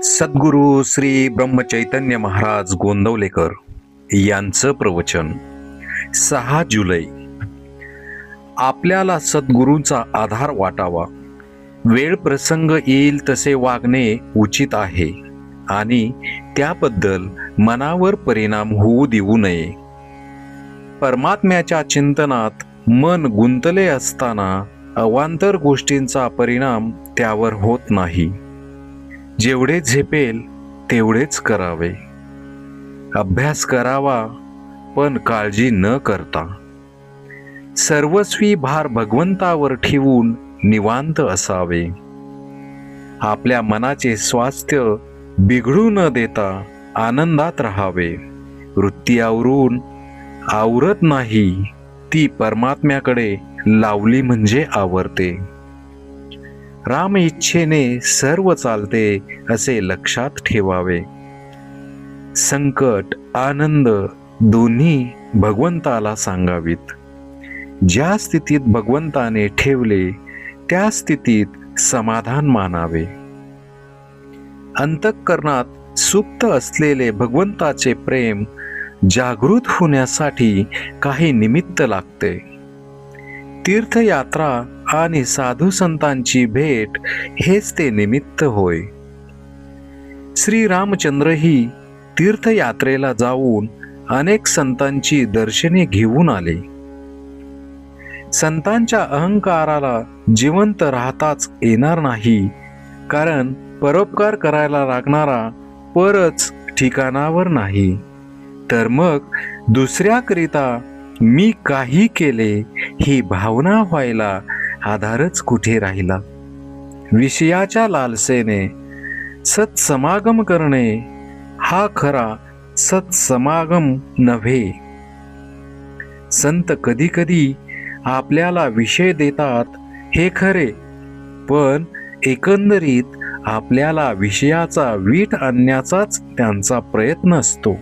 सद्गुरू श्री ब्रह्मचैतन्य महाराज गोंदवलेकर यांचं प्रवचन 6 जुलै. आपल्याला सद्गुरूंचा आधार वाटावा, वेळ प्रसंग येईल तसे वागणे उचित आहे आणि त्याबद्दल मनावर परिणाम होऊ देऊ नये. परमात्म्याच्या चिंतनात मन गुंतले असताना अवांतर गोष्टींचा परिणाम त्यावर होत नाही. जेवढे झेपेल तेवढेच करावे. अभ्यास करावा पण काळजी न करता. सर्वस्वी भार भगवंतावर ठेवून निवांत असावे. आपल्या मनाचे स्वास्थ्य बिघडू न देता आनंदात राहावे. वृत्ती आवरत नाही, ती परमात्म्याकडे लावली म्हणजे आवरते. राम इच्छेने सर्व चालते असे लक्षात ठेवावे. संकट आनंद दोन्ही भगवंताला सांगावीत. ज्या स्थितीत भगवंताने ठेवले त्या स्थितीत समाधान मानावे. अंतःकरणात सुप्त असलेले भगवंताचे प्रेम जागृत होण्यासाठी काही निमित्त लागते. तीर्थयात्रा आणि साधू संतांची भेट हेच ते निमित्त होय. श्री रामचंद्रही तीर्थयात्रेला जाऊन अनेक संतांची दर्शने घेऊन आले. संतांच्या अहंकाराला जिवंत राहताच येणार नाही, कारण परोपकार करायला लागणारा परच ठिकाणावर नाही. तर मग दुसऱ्याकरिता मी काही केले ही भावना व्हायला आधारच कुठे राहिला. विषयाच्या लालसेने सत्समागम करणे हा खरा सत्समागम नव्हे. संत कधी कधी आपल्याला विषय देतात हे खरे, पण एकंदरीत आपल्याला विषयाचा वीट आणण्याचाच त्यांचा प्रयत्न असतो.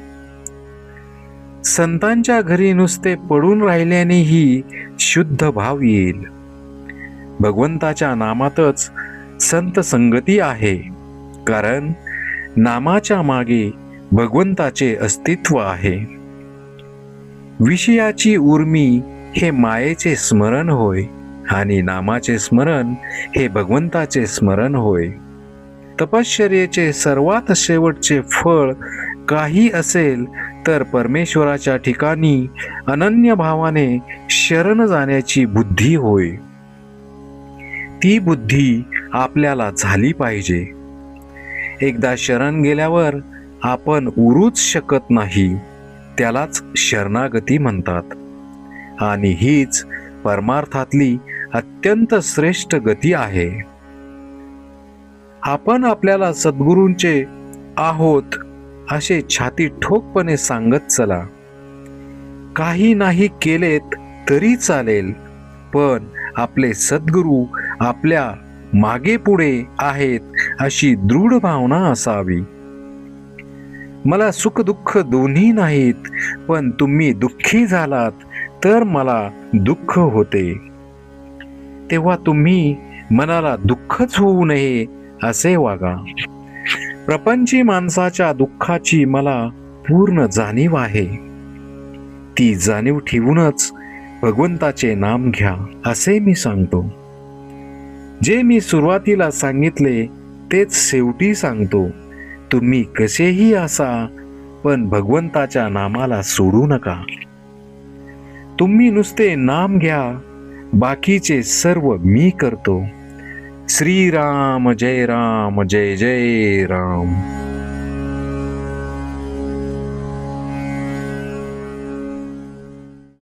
संतांच्या घरी नुसते पडून राहिल्यानेही शुद्ध भाव येईल. भगवंताच्या नामातच संत संगती आहे, कारण नामाच्या मागे भगवंताचे अस्तित्व आहे. विषयाची उर्मी हे मायेचे स्मरण होय आणि नामाचे स्मरण हे भगवंताचे स्मरण होय. तपश्चर्येचे सर्वात शेवटचे फळ काही असेल तर परमेश्वराच्या ठिकाणी अनन्य भावाने शरण जाण्याची बुद्धी होय. ती बुद्धी आपल्याला झाली पाहिजे. एकदा शरण गेल्यावर आपण उरूच शकत नाही, त्यालाच शरणागती म्हणतात. आणि हीच परमार्थातली अत्यंत श्रेष्ठ गती आहे. आपण आपल्याला सद्गुरूंचे आहोत असे छाती ठोकपणे सांगत चला. काही नाही केलेत तरी चालेल, पण आपले सद्गुरू आपल्या मागे पुढे आहेत अशी दृढ भावना असावी. मला सुख दुःख दोन्ही नाहीत, पण तुम्ही दुःखी झालात तर मला दुःख होते. तेव्हा तुम्ही मनाला दुःखच होऊ नये असे वागा. प्रपंची माणसाच्या दुःखाची मला पूर्ण जाणीव आहे. ती जाणीव ठेवूनच भगवंताचे नाम घ्या असे मी सांगतो. जे मी सुरुवातीला सांगितले तेच शेवटी सांगतो. तुम्ही कसेही असा, पण भगवंताच्या नामाला सोडू नका. तुम्ही नुसते नाम घ्या, बाकीचे सर्व मी करतो. श्रीराम जय राम जय जय राम.